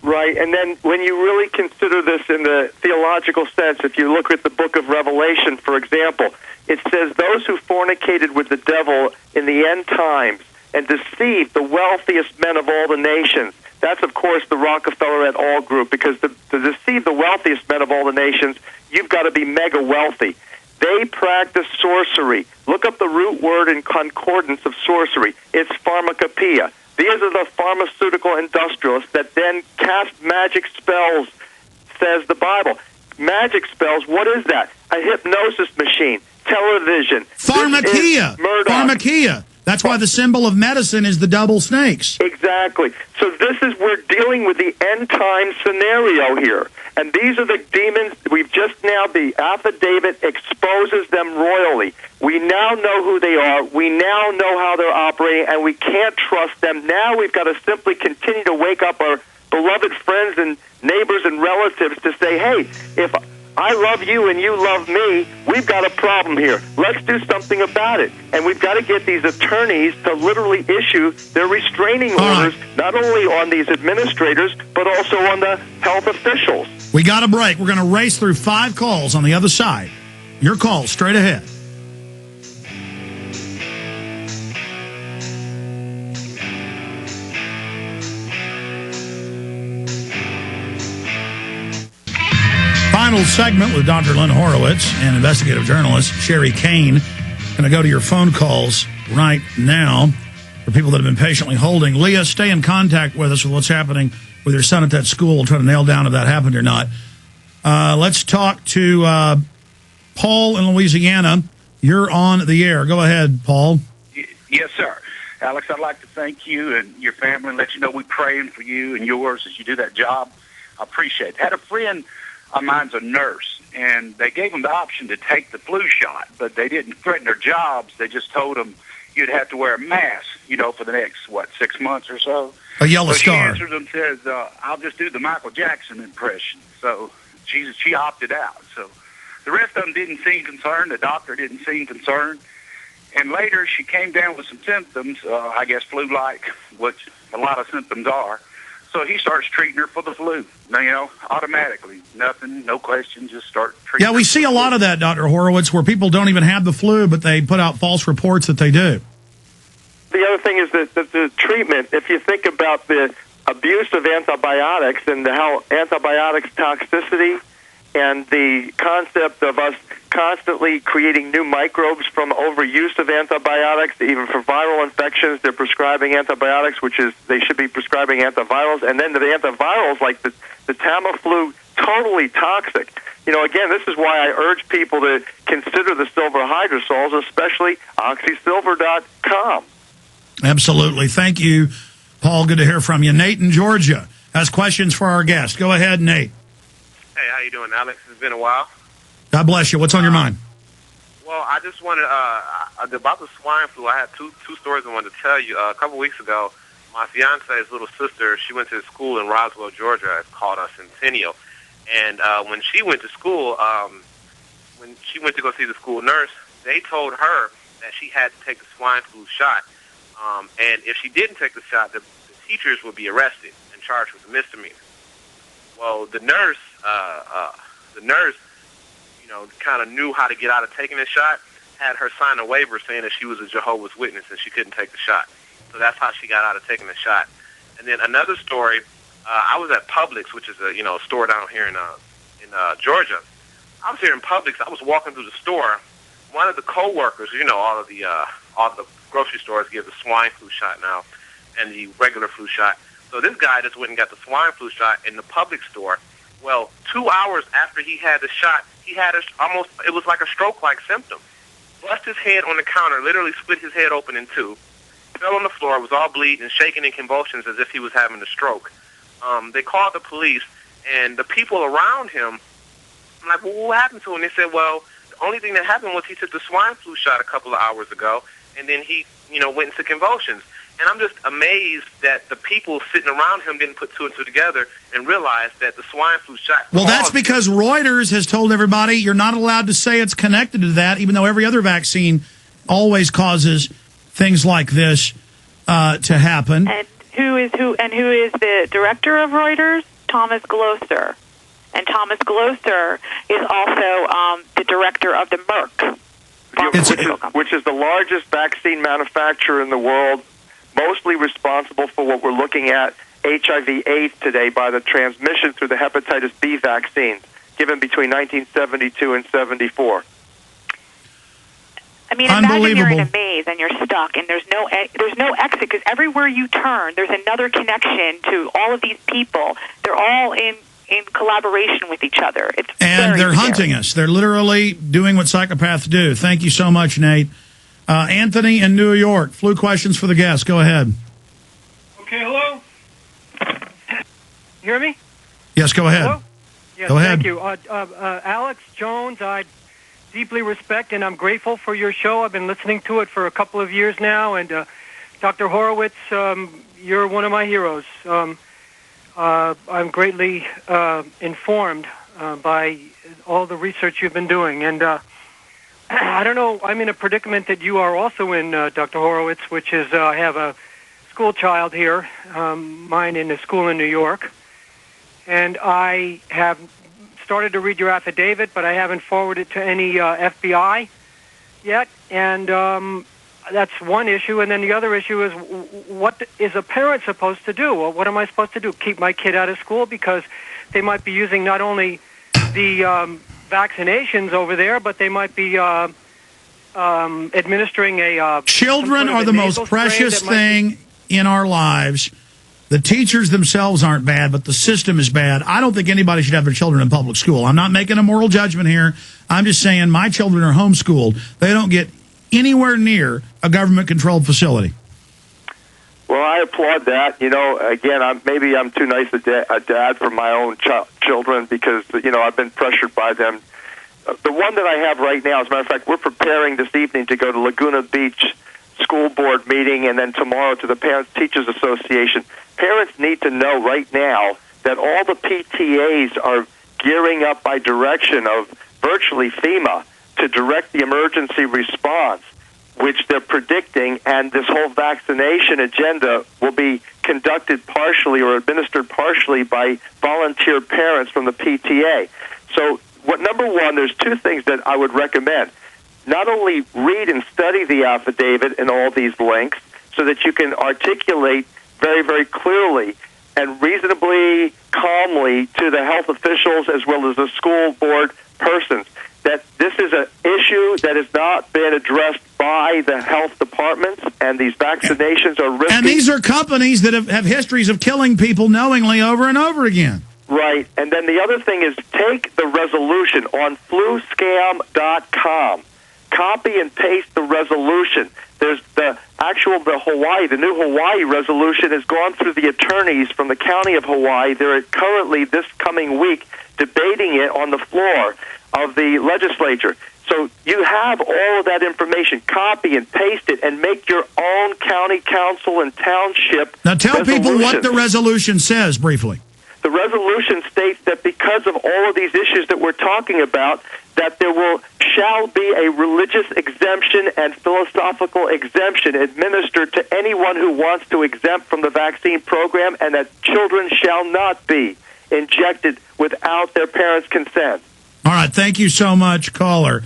Right, and then when you really consider this in the theological sense, if you look at the book of Revelation, for example, it says those who fornicated with the devil in the end times and deceived the wealthiest men of all the nations. That's, of course, the Rockefeller et al. Group, because to deceive the wealthiest men of all the nations, you've got to be mega wealthy. They practice sorcery. Look up the root word in concordance of sorcery. It's pharmacopoeia. These are the pharmaceutical industrialists that then cast magic spells, says the Bible. Magic spells, what is that? A hypnosis machine, television. Pharmakeia. Pharmakeia. That's why the symbol of medicine is the double snakes. Exactly. So we're dealing with the end time scenario here. And these are the demons. The affidavit exposes them royally. We now know who they are. We now know how they're operating, and we can't trust them. Now we've got to simply continue to wake up our beloved friends and neighbors and relatives to say, hey, if I love you and you love me, we've got a problem here. Let's do something about it. And we've got to get these attorneys to literally issue their restraining orders, not only on these administrators, but also on the health officials. We got a break. We're going to race through 5 calls on the other side. Your call straight ahead. Final segment with Dr. Len Horowitz and investigative journalist Sherry Kane. Going to go to your phone calls right now for people that have been patiently holding. Leah, stay in contact with us with what's happening with your son at that school. We'll try to nail down if that happened or not. Let's talk to Paul in Louisiana. You're on the air. Go ahead, Paul. Yes, sir. Alex, I'd like to thank you and your family and let you know we're praying for you and yours as you do that job. I appreciate it. Had a friend of mine's a nurse, and they gave them the option to take the flu shot, but they didn't threaten their jobs. They just told them you'd have to wear a mask, for the next, 6 months or so. A yellow star. She answered them and says, I'll just do the Michael Jackson impression. So she opted out. So the rest of them didn't seem concerned. The doctor didn't seem concerned. And later she came down with some symptoms, I guess flu-like, which a lot of symptoms are. So he starts treating her for the flu, automatically. Nothing, no questions, just start treating her. Yeah, we see a lot of that, Dr. Horowitz, where people don't even have the flu, but they put out false reports that they do. The other thing is that the treatment, if you think about the abuse of antibiotics and how antibiotics toxicity and the concept of us constantly creating new microbes from overuse of antibiotics, even for viral infections, they're prescribing antibiotics, which is they should be prescribing antivirals, and then the antivirals like the Tamiflu, totally toxic. Again, this is why I urge people to consider the silver hydrosols, especially oxysilver.com. Absolutely. Thank you, Paul. Good to hear from you. Nate in Georgia has questions for our guest. Go ahead, Nate. Hey, how you doing, Alex? It's been a while. God bless you. What's on your mind? Well, I just wanted about the swine flu. I had two stories I wanted to tell you. A couple weeks ago, my fiance's little sister, she went to school in Roswell, Georgia. It's called Centennial. And when she went to school, when she went to go see the school nurse, they told her that she had to take the swine flu shot. And if she didn't take the shot, the teachers would be arrested and charged with a misdemeanor. Well, the nurse, kind of knew how to get out of taking the shot, had her sign a waiver saying that she was a Jehovah's Witness and she couldn't take the shot. So that's how she got out of taking the shot. And then another story, I was at Publix, which is a store down here in Georgia. I was here in Publix. I was walking through the store. One of the co-workers, all the grocery stores give the swine flu shot now and the regular flu shot. So this guy just went and got the swine flu shot in the Publix store. Well, 2 hours after he had the shot, he had it was like a stroke-like symptom. Bust his head on the counter, literally split his head open in two, fell on the floor, was all bleeding and shaking in convulsions as if he was having a stroke. They called the police, and the people around him, I'm like, well, what happened to him? They said, well, the only thing that happened was he took the swine flu shot a couple of hours ago, and then he, went into convulsions. And I'm just amazed that the people sitting around him didn't put two and two together and realize that the swine flu shot... Well, that's because Reuters has told everybody you're not allowed to say it's connected to that, even though every other vaccine always causes things like this to happen. And who is the director of Reuters? Thomas Gloster. And Thomas Gloster is also the director of the Merck pharmaceutical company, which is the largest vaccine manufacturer in the world, mostly responsible for what we're looking at, HIV/AIDS today, by the transmission through the hepatitis B vaccines given between 1972 and 74. I mean, imagine you're in a maze and you're stuck, and there's no exit, because everywhere you turn, there's another connection to all of these people. They're all in collaboration with each other. And they're hunting us. They're literally doing what psychopaths do. Thank you so much, Nate. Anthony in New York, flu questions for the guests. Go ahead. Okay, hello? You hear me? Yes, go ahead. Hello? Yes, go ahead. Thank you. Alex Jones, I deeply respect and I'm grateful for your show. I've been listening to it for a couple of years now. And Dr. Horowitz, you're one of my heroes. I'm greatly informed by all the research you've been doing. And I don't know, I'm in a predicament that you are also in, Dr. Horowitz, which is I have a school child here, mine in a school in New York. And I have started to read your affidavit, but I haven't forwarded it to any FBI yet. And that's one issue. And then the other issue is, what is a parent supposed to do? Well, what am I supposed to do? Keep my kid out of school? Because they might be using not only the vaccinations over there, but they might be administering a... Children are the most precious thing in our lives. The teachers themselves aren't bad, but the system is bad. I don't think anybody should have their children in public school. I'm not making a moral judgment here. I'm just saying my children are homeschooled. They don't get anywhere near a government-controlled facility. Well, I applaud that. You know, again, maybe I'm too nice a dad for my own children because, you know, I've been pressured by them. The one that I have right now, as a matter of fact, we're preparing this evening to go to Laguna Beach school board meeting and then tomorrow to the Parents Teachers Association. Parents need to know right now that all the PTAs are gearing up by direction of virtually FEMA to direct the emergency response, which they're predicting, and this whole vaccination agenda will be conducted partially or administered partially by volunteer parents from the PTA. So, number one, there's two things that I would recommend. Not only read and study the affidavit and all these links so that you can articulate very, very clearly and reasonably calmly to the health officials as well as the school board persons that this is an issue that has not been addressed by the health departments, and these vaccinations are risky. And these are companies that have histories of killing people knowingly over and over again. Right. And then the other thing is take the resolution on fluscam.com. Copy and paste the resolution. There's the new Hawaii resolution has gone through the attorneys from the county of Hawaii. They're currently, this coming week, debating it on the floor of the legislature. So you have all of that information. Copy and paste it and make your own county council and township. Now tell people what the resolution says briefly. The resolution states that because of all of these issues that we're talking about, that there shall be a religious exemption and philosophical exemption administered to anyone who wants to exempt from the vaccine program, and that children shall not be injected without their parents' consent. All right, thank you so much, caller.